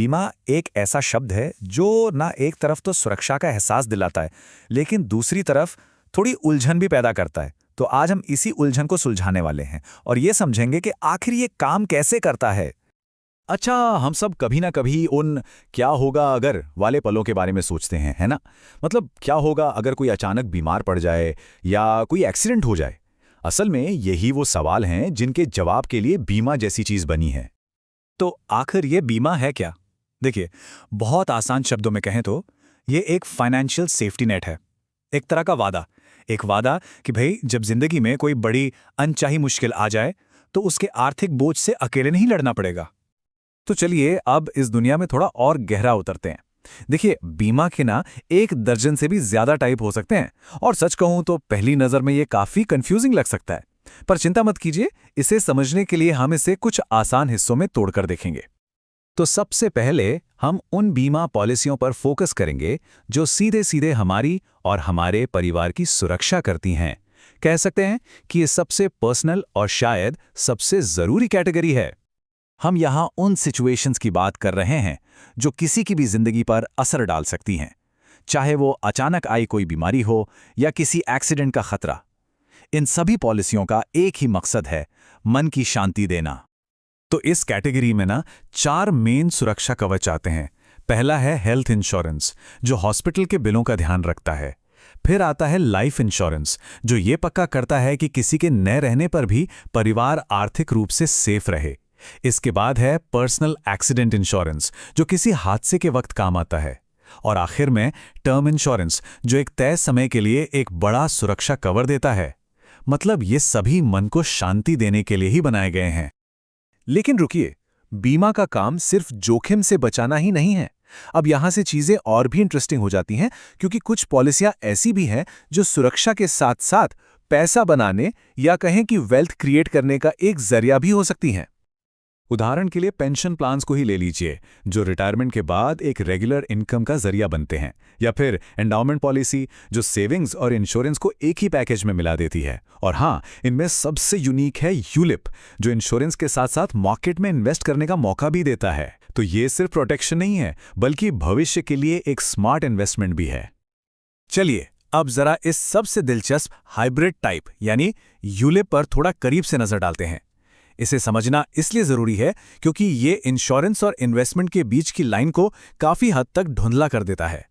बीमा एक ऐसा शब्द है जो ना एक तरफ तो सुरक्षा का एहसास दिलाता है, लेकिन दूसरी तरफ थोड़ी उलझन भी पैदा करता है। तो आज हम इसी उलझन को सुलझाने वाले हैं और ये समझेंगे कि आखिर ये काम कैसे करता है। अच्छा, हम सब कभी ना कभी उन क्या होगा अगर वाले पलों के बारे में सोचते हैं, है ना? मतलब क्या होगा अगर कोई अचानक बीमार पड़ जाए या कोई एक्सीडेंट हो जाए? असल में यही वो सवाल हैं जिनके जवाब के लिए बीमा जैसी चीज बनी है। तो आखिर ये बीमा है क्या? देखिए, बहुत आसान शब्दों में कहें तो ये एक फाइनेंशियल सेफ्टी नेट है। एक तरह का वादा। एक वादा कि भाई जब जिंदगी में कोई बड़ी अनचाही मुश्किल आ जाए तो उसके आर्थिक बोझ से अकेले नहीं लड़ना पड़ेगा। तो चलिए अब इस दुनिया में थोड़ा और गहरा उतरते हैं। देखिए, बीमा के ना 1 दर्जन से भी ज्यादा टाइप हो सकते हैं और सच कहूं तो पहली नजर में ये काफी कंफ्यूजिंग लग सकता है। पर चिंता मत कीजिए, इसे समझने के लिए हम इसे कुछ आसान हिस्सों में तोड़कर देखेंगे। तो सबसे पहले हम उन बीमा पॉलिसियों पर फोकस करेंगे जो सीधे सीधे हमारी और हमारे परिवार की सुरक्षा करती हैं। कह सकते हैं कि ये सबसे पर्सनल और शायद सबसे जरूरी कैटेगरी है। हम यहाँ उन सिचुएशंस की बात कर रहे हैं जो किसी की भी जिंदगी पर असर डाल सकती हैं, चाहे वो अचानक आई कोई बीमारी हो या किसी एक्सीडेंट का खतरा। इन सभी पॉलिसियों का एक ही मकसद है, मन की शांति देना। तो इस कैटेगरी में ना 4 मेन सुरक्षा कवच आते हैं। पहला है हेल्थ इंश्योरेंस, जो हॉस्पिटल के बिलों का ध्यान रखता है। फिर आता है लाइफ इंश्योरेंस, जो ये पक्का करता है कि किसी के न रहने पर भी परिवार आर्थिक रूप से सेफ रहे। इसके बाद है पर्सनल एक्सीडेंट इंश्योरेंस, जो किसी हादसे के वक्त काम आता है। और आखिर में टर्म इंश्योरेंस, जो एक तय समय के लिए एक बड़ा सुरक्षा कवर देता है। मतलब ये सभी मन को शांति देने के लिए ही बनाए गए हैं। लेकिन रुकिए, बीमा का काम सिर्फ जोखिम से बचाना ही नहीं है। अब यहां से चीजें और भी इंटरेस्टिंग हो जाती हैं, क्योंकि कुछ पॉलिसियां ऐसी भी हैं जो सुरक्षा के साथ साथ पैसा बनाने या कहें कि वेल्थ क्रिएट करने का एक जरिया भी हो सकती हैं। उदाहरण के लिए पेंशन प्लान्स को ही ले लीजिए, जो रिटायरमेंट के बाद एक रेगुलर इनकम का जरिया बनते हैं। या फिर एंडाउमेंट पॉलिसी, जो सेविंग्स और इंश्योरेंस को एक ही पैकेज में मिला देती है। और हाँ, इनमें सबसे यूनिक है यूलिप, जो इंश्योरेंस के साथ साथ मार्केट में इन्वेस्ट करने का मौका भी देता है। तो ये सिर्फ प्रोटेक्शन नहीं है, बल्कि भविष्य के लिए एक स्मार्ट इन्वेस्टमेंट भी है। चलिए अब जरा इस सबसे दिलचस्प हाइब्रिड टाइप यानी यूलिप पर थोड़ा करीब से नजर डालते हैं। इसे समझना इसलिए जरूरी है क्योंकि ये इंश्योरेंस और इन्वेस्टमेंट के बीच की लाइन को काफी हद तक धुंधला कर देता है।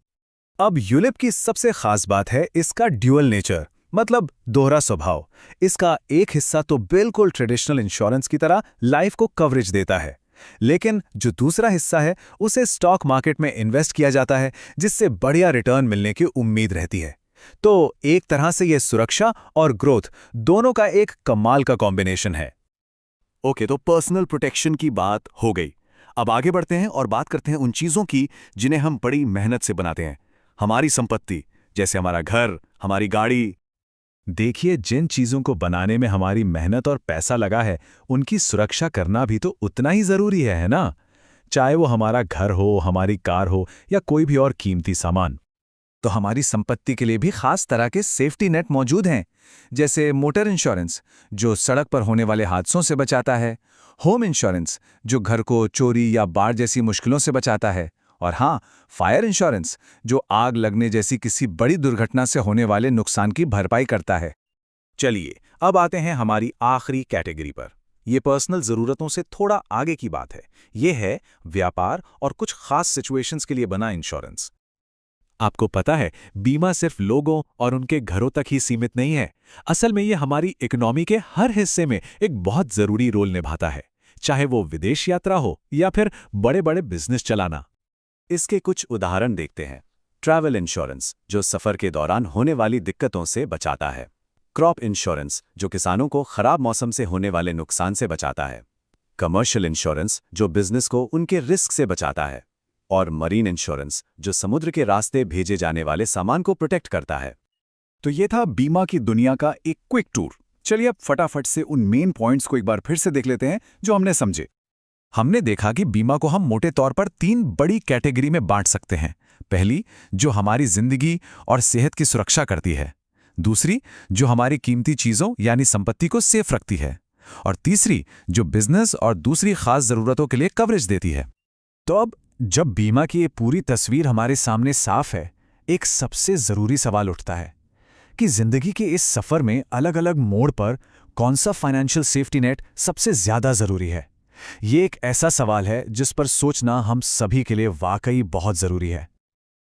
अब यूलिप की सबसे खास बात है इसका ड्यूअल नेचर, मतलब दोहरा स्वभाव। इसका एक हिस्सा तो बिल्कुल ट्रेडिशनल इंश्योरेंस की तरह लाइफ को कवरेज देता है, लेकिन जो दूसरा हिस्सा है उसे स्टॉक मार्केट में इन्वेस्ट किया जाता है, जिससे बढ़िया रिटर्न मिलने की उम्मीद रहती है। तो एक तरह से यह सुरक्षा और ग्रोथ दोनों का एक कमाल का कॉम्बिनेशन है। ओके, तो पर्सनल प्रोटेक्शन की बात हो गई। अब आगे बढ़ते हैं और बात करते हैं उन चीजों की जिन्हें हम बड़ी मेहनत से बनाते हैं। हमारी संपत्ति, जैसे हमारा घर, हमारी गाड़ी। देखिए, जिन चीजों को बनाने में हमारी मेहनत और पैसा लगा है, उनकी सुरक्षा करना भी तो उतना ही जरूरी है ना? चाहे वो हमारा घर हो, हमारी कार हो या कोई भी और कीमती सामान। तो हमारी संपत्ति के लिए भी खास तरह के सेफ्टी नेट मौजूद हैं, जैसे मोटर इंश्योरेंस, जो सड़क पर होने वाले हादसों से बचाता है। होम इंश्योरेंस, जो घर को चोरी या बाढ़ जैसी मुश्किलों से बचाता है। और हाँ, फायर इंश्योरेंस, जो आग लगने जैसी किसी बड़ी दुर्घटना से होने वाले नुकसान की भरपाई करता है। चलिए अब आते हैं हमारी आखिरी कैटेगरी पर। यह पर्सनल जरूरतों से थोड़ा आगे की बात है। यह है व्यापार और कुछ खास सिचुएशंस के लिए बना इंश्योरेंस। आपको पता है, बीमा सिर्फ लोगों और उनके घरों तक ही सीमित नहीं है। असल में यह हमारी इकोनॉमी के हर हिस्से में एक बहुत जरूरी रोल निभाता है, चाहे वो विदेश यात्रा हो या फिर बड़े बड़े बिजनेस चलाना। इसके कुछ उदाहरण देखते हैं। ट्रैवल इंश्योरेंस, जो सफर के दौरान होने वाली दिक्कतों से बचाता है। क्रॉप इंश्योरेंस, जो किसानों को खराब मौसम से होने वाले नुकसान से बचाता है। कमर्शियल इंश्योरेंस, जो बिजनेस को उनके रिस्क से बचाता है। और मरीन इंश्योरेंस, जो समुद्र के रास्ते भेजे जाने वाले सामान को प्रोटेक्ट करता है। तो ये था बीमा की दुनिया का एक क्विक टूर। चलिए अब फटाफट से उन मेन पॉइंट्स को एक बार फिर से देख लेते हैं जो हमने समझे। हमने देखा कि बीमा को हम मोटे तौर पर 3 बड़ी कैटेगरी में बांट सकते हैं। पहली, जो हमारी जिंदगी और सेहत की सुरक्षा करती है। दूसरी, जो हमारी कीमती चीजों यानी संपत्ति को सेफ रखती है। और तीसरी, जो बिजनेस और दूसरी खास जरूरतों के लिए कवरेज देती है। तो अब जब बीमा की ये पूरी तस्वीर हमारे सामने साफ है, एक सबसे ज़रूरी सवाल उठता है कि ज़िंदगी के इस सफ़र में अलग-अलग मोड़ पर कौन सा फाइनेंशियल सेफ्टी नेट सबसे ज़्यादा ज़रूरी है। ये एक ऐसा सवाल है जिस पर सोचना हम सभी के लिए वाकई बहुत ज़रूरी है।